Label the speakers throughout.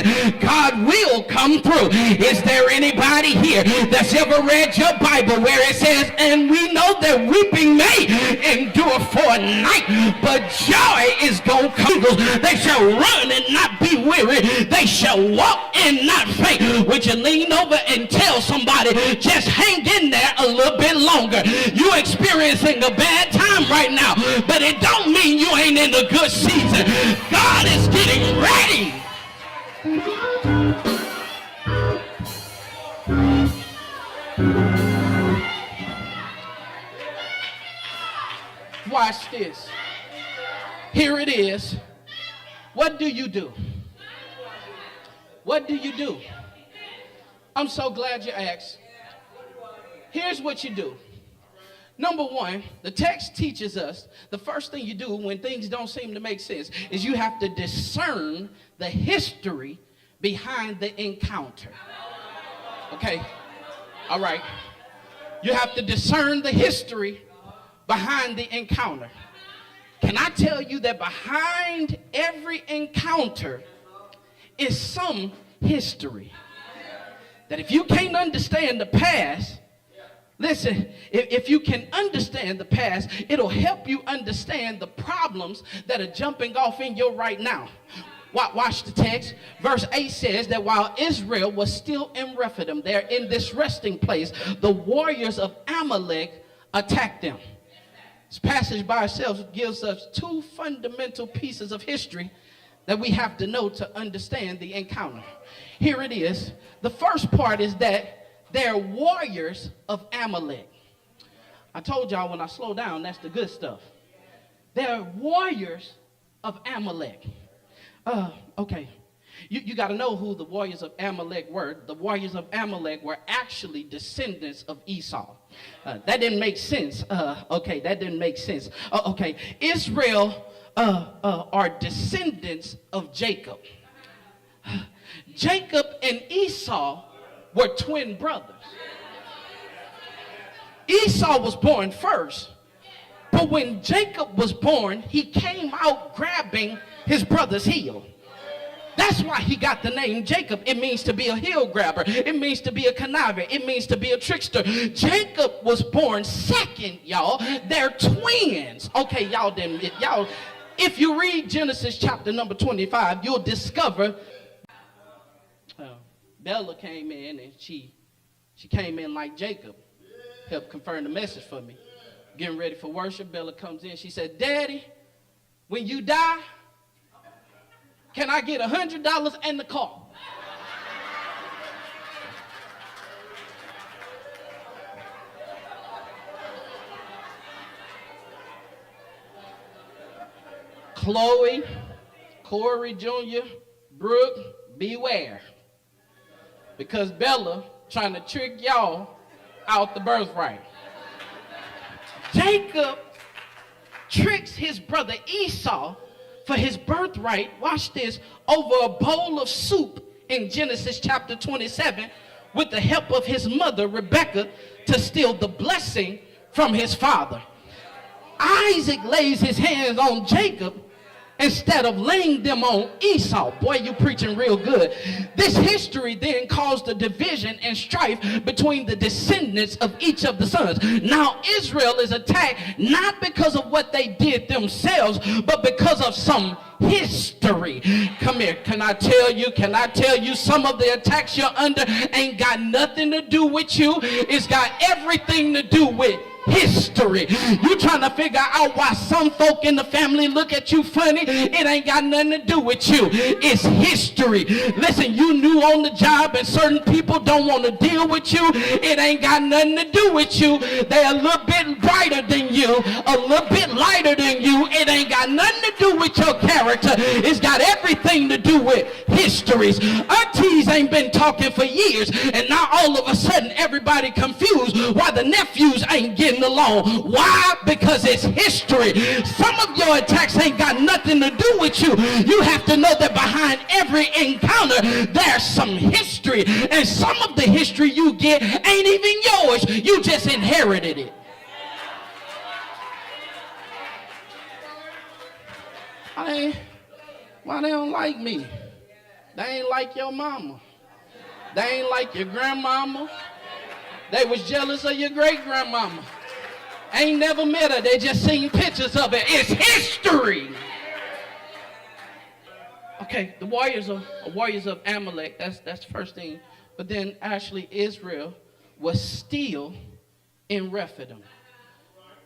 Speaker 1: season, God will come through. Is there anybody here that's ever read your Bible where it says, and we know that weeping may endure for a night, but joy is going to come? They shall run and not be weary. They shall walk and not faint. Would you lean over and tell somebody, just hang in there a little bit longer? You're experiencing a bad time right now, but it don't mean you ain't in a good season. God is getting ready. Watch this. Here it is. What do you do? What do you do? I'm so glad you asked. Here's what you do. Number one, the text teaches us the first thing you do when things don't seem to make sense is you have to discern the history behind the encounter. Okay? All right. You have to discern the history behind the encounter. Can I tell you that behind every encounter is some history? That if you can't understand the past, listen, if you can understand the past, it'll help you understand the problems that are jumping off in you right now. Watch the text. Verse 8 says that while Israel was still in Rephidim, they're in this resting place, the warriors of Amalek attacked them. This passage by itself gives us two fundamental pieces of history that we have to know to understand the encounter. Here it is. The first part is that they're warriors of Amalek. I told y'all when I slow down, that's the good stuff. They're warriors of Amalek. Okay. You got to know who the warriors of Amalek were. The warriors of Amalek were actually descendants of Esau. That didn't make sense. Okay, that didn't make sense. Okay, Israel are descendants of Jacob. Jacob and Esau were twin brothers. Esau was born first, but when Jacob was born, he came out grabbing his brother's heel. That's why he got the name Jacob. It means to be a heel grabber. It means to be a conniver. It means to be a trickster. Jacob was born second, y'all. They're twins. Okay, y'all, if you read Genesis chapter number 25, you'll discover Bella came in and she came in like Jacob. Helped confirm the message for me. Getting ready for worship, Bella comes in. She said, Daddy, when you die, can I get $100 and the car? Chloe, Corey Jr., Brooke, beware. Because Bella trying to trick y'all out the birthright. Jacob tricks his brother Esau for his birthright, watch this, over a bowl of soup in Genesis chapter 27 with the help of his mother, Rebekah, to steal the blessing from his father. Isaac lays his hands on Jacob instead of laying them on Esau. Boy, you preaching real good. This history then caused a division and strife between the descendants of each of the sons. Now Israel is attacked not because of what they did themselves, but because of some history. Come here. Can I tell you some of the attacks you're under ain't got nothing to do with you. It's got everything to do with history. You trying to figure out why some folk in the family look at you funny? It ain't got nothing to do with you. It's history. Listen, you new on the job and certain people don't want to deal with you. It ain't got nothing to do with you. They're a little bit brighter than you, a little bit lighter than you. It ain't got nothing to do with your character. It's got everything to do with histories. Aunties ain't been talking for years, and now all of a sudden everybody confused why the nephews ain't getting along. Why? Because it's history. Some of your attacks ain't got nothing to do with you. You have to know that behind every encounter there's some history, and some of the history you get ain't even yours. You just inherited it. Why they don't like me? They ain't like your mama. They ain't like your grandmama. They was jealous of your great-grandmama. Ain't never met her. They just seen pictures of it. It's history. Okay, the warriors of Amalek, that's the first thing. But then actually Israel was still in Rephidim.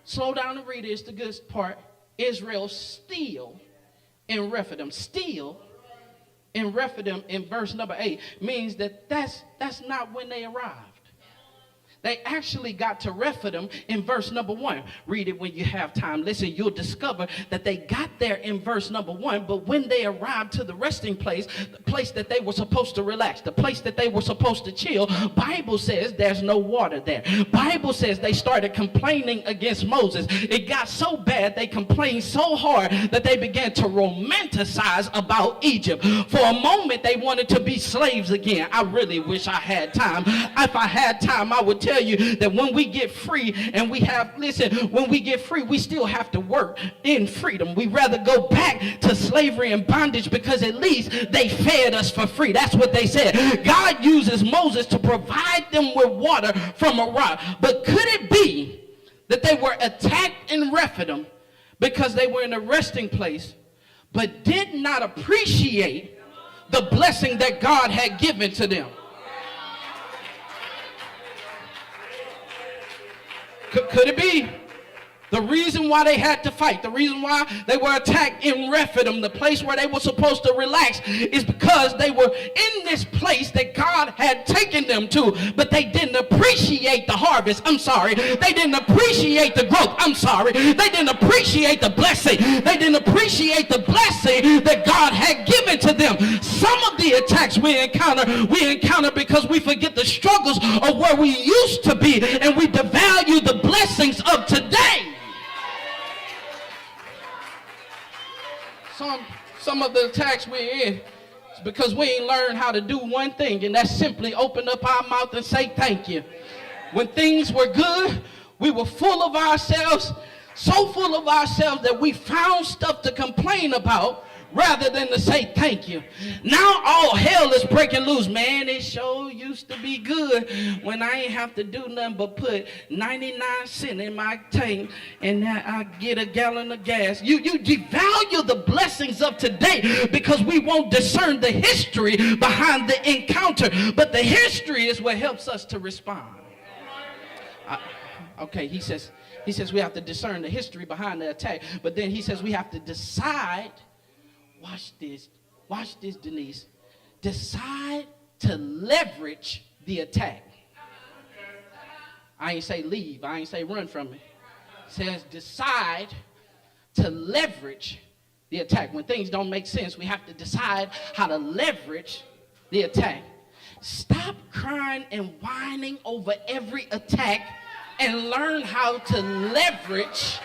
Speaker 1: Slow down and read it. It's the good part. Israel still in Rephidim. Still in Rephidim in verse number 8 means that's not when they arrived. They actually got to Rephidim in verse number 1. Read it when you have time. Listen, you'll discover that they got there in verse number 1, but when they arrived to the resting place, the place that they were supposed to relax, the place that they were supposed to chill, Bible says there's no water there. Bible says they started complaining against Moses. It got so bad, they complained so hard that they began to romanticize about Egypt. For a moment, they wanted to be slaves again. I really wish I had time. If I had time, I would tell you that when we get free and when we get free, we still have to work in freedom. We rather go back to slavery and bondage because at least they fed us for free. That's what they said. God uses Moses to provide them with water from a rock. But could it be that they were attacked in Rephidim because they were in a resting place, but did not appreciate the blessing that God had given to them? Could it be the reason why they had to fight, the reason why they were attacked in Rephidim, the place where they were supposed to relax, is because they were in this place that God had taken them to, but they didn't appreciate the harvest. I'm sorry. They didn't appreciate the growth. I'm sorry. They didn't appreciate the blessing. They didn't appreciate the blessing that God had given to them. Some of the attacks we encounter because we forget the struggles of where we used to be, and we devalue the blessings of today. Some of the attacks we're in is because we ain't learned how to do one thing, and that's simply open up our mouth and say thank you. When things were good, we were full of ourselves, so full of ourselves that we found stuff to complain about rather than to say thank you. Now all hell is breaking loose. Man, it sure used to be good when I ain't have to do nothing but put 99 cents in my tank and now I get a gallon of gas. You devalue the blessings of today because we won't discern the history behind the encounter. But the history is what helps us to respond. Okay, he says we have to discern the history behind the attack. But then he says we have to decide. Watch this, Denise. Decide to leverage the attack. I ain't say leave. I ain't say run from it. It says decide to leverage the attack. When things don't make sense, we have to decide how to leverage the attack. Stop crying and whining over every attack and learn how to leverage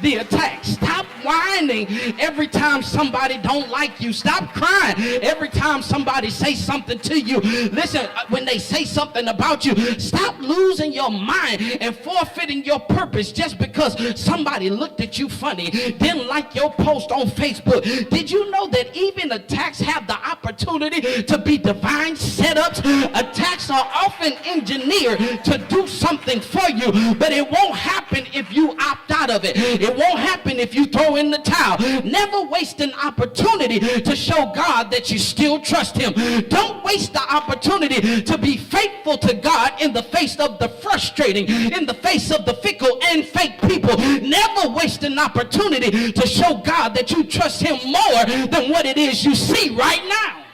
Speaker 1: the attack. Stop whining every time somebody don't like you. Stop crying every time somebody say something to you. Listen, when they say something about you, stop losing your mind and forfeiting your purpose just because somebody looked at you funny, didn't like your post on Facebook. Did you know that even attacks have the opportunity to be divine setups? Attacks are often engineered to do something for you, but it won't happen if you opt out of it. It won't happen if you throw in the towel. Never waste an opportunity to show God that you still trust him. Don't waste the opportunity to be faithful to God in the face of the frustrating, in the face of the fickle and fake people. Never waste an opportunity to show God that you trust him more than what it is you see right now.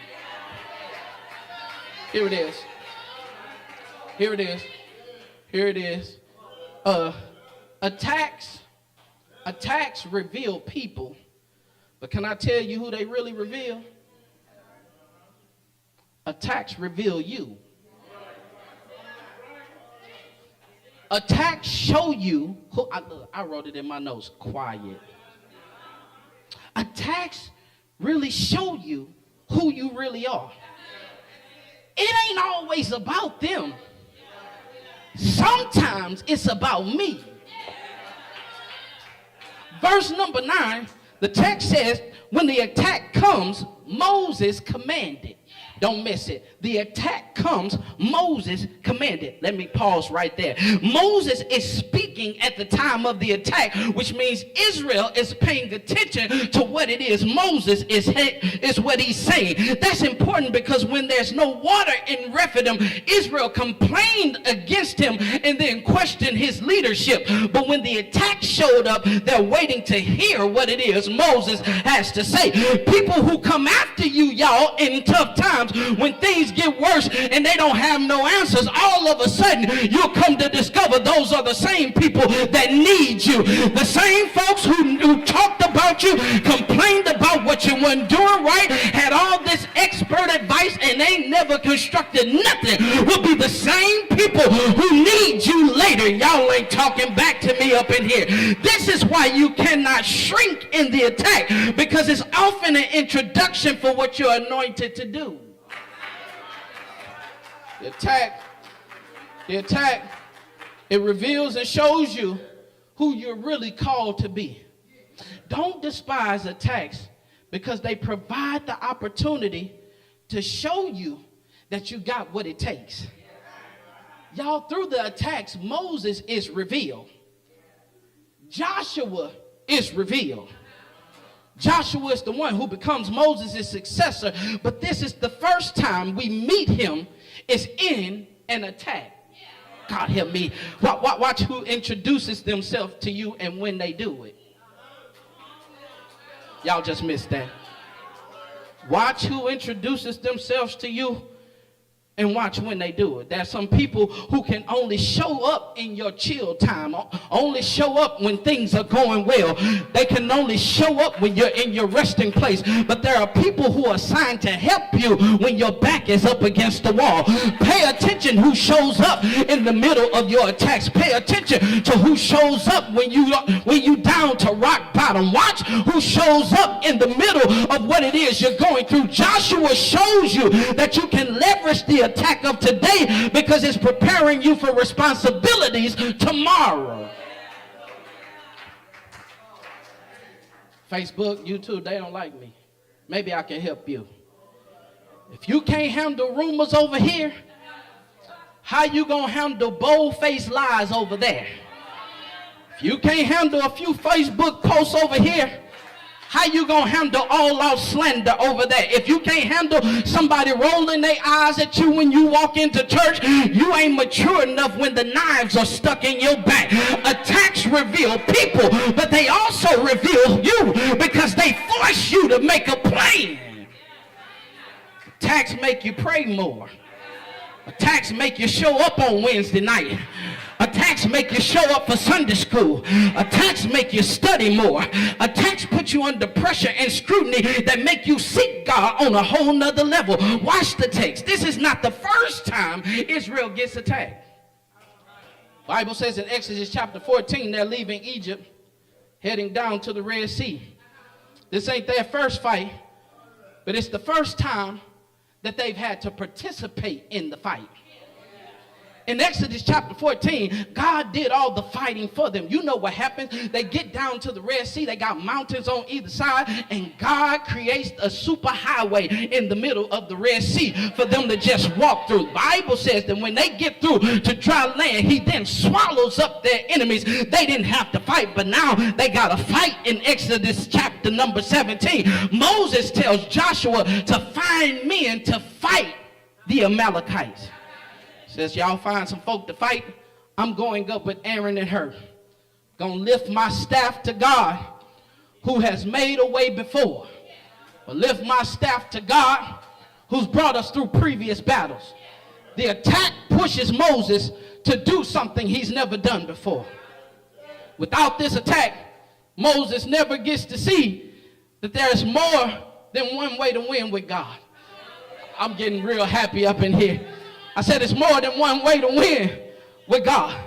Speaker 1: Here it is. Here it is. Here it is. Attacks reveal people, but can I tell you who they really reveal? Attacks reveal you. Attacks show you who, I wrote it in my notes, quiet. Attacks really show you who you really are. It ain't always about them. Sometimes it's about me. Verse number 9, the text says, when the attack comes, Moses commanded. Don't miss it. The attack comes, Moses commanded. Let me pause right there. Moses is speaking at the time of the attack, which means Israel is paying attention to what it is Moses is what he's saying. That's important because when there's no water in Rephidim, Israel complained against him and then questioned his leadership. But when the attack showed up, they're waiting to hear what it is Moses has to say. People who come after you, y'all, in tough times, when things get worse and they don't have no answers, all of a sudden you'll come to discover those are the same people that need you. The same folks who talked about you, complained about what you weren't doing right, had all this expert advice and they never constructed nothing, will be the same people who need you later. Y'all ain't talking back to me up in here. This is why you cannot shrink in the attack, because it's often an introduction for what you're anointed to do. The attack, it reveals and shows you who you're really called to be. Don't despise attacks because they provide the opportunity to show you that you got what it takes. Y'all, through the attacks, Moses is revealed. Joshua is revealed. Joshua is the one who becomes Moses' successor, but this is the first time we meet him is in an attack. God help me. Watch who introduces themselves to you and when they do it. Y'all just missed that. Watch who introduces themselves to you and watch when they do it. There's some people who can only show up in your chill time, only show up when things are going well. They can only show up when you're in your resting place. But there are people who are assigned to help you when your back is up against the wall. Pay attention who shows up in the middle of your attacks. Pay attention to who shows up when you down to rock bottom. Watch who shows up in the middle of what it is you're going through. Joshua shows you that you can leverage the attack of today because it's preparing you for responsibilities tomorrow. Facebook, YouTube, they don't like me. Maybe I can help you. If you can't handle rumors over here, how you gonna handle bold-faced lies over there? If you can't handle a few Facebook posts over here, how you gonna handle all-out slander over there? If you can't handle somebody rolling their eyes at you when you walk into church, you ain't mature enough when the knives are stuck in your back. Attacks reveal people, but they also reveal you because they force you to make a plan. Attacks make you pray more. Attacks make you show up on Wednesday night. Attacks make you show up for Sunday school. Attacks make you study more. Attacks put you under pressure and scrutiny that make you seek God on a whole nother level. Watch the text. This is not the first time Israel gets attacked. The Bible says in Exodus chapter 14, they're leaving Egypt, heading down to the Red Sea. This ain't their first fight, but it's the first time that they've had to participate in the fight. In Exodus chapter 14, God did all the fighting for them. You know what happens? They get down to the Red Sea. They got mountains on either side, and God creates a super highway in the middle of the Red Sea for them to just walk through. The Bible says that when they get through to dry land, he then swallows up their enemies. They didn't have to fight, but now they got to fight in Exodus chapter number 17. Moses tells Joshua to find men to fight the Amalekites. Says, y'all find some folk to fight. I'm going up with Aaron and Hur. Gonna lift my staff to God who has made a way before. But lift my staff to God who's brought us through previous battles. The attack pushes Moses to do something he's never done before. Without this attack, Moses never gets to see that there's more than one way to win with God. I'm getting real happy up in here. I said it's more than one way to win with God.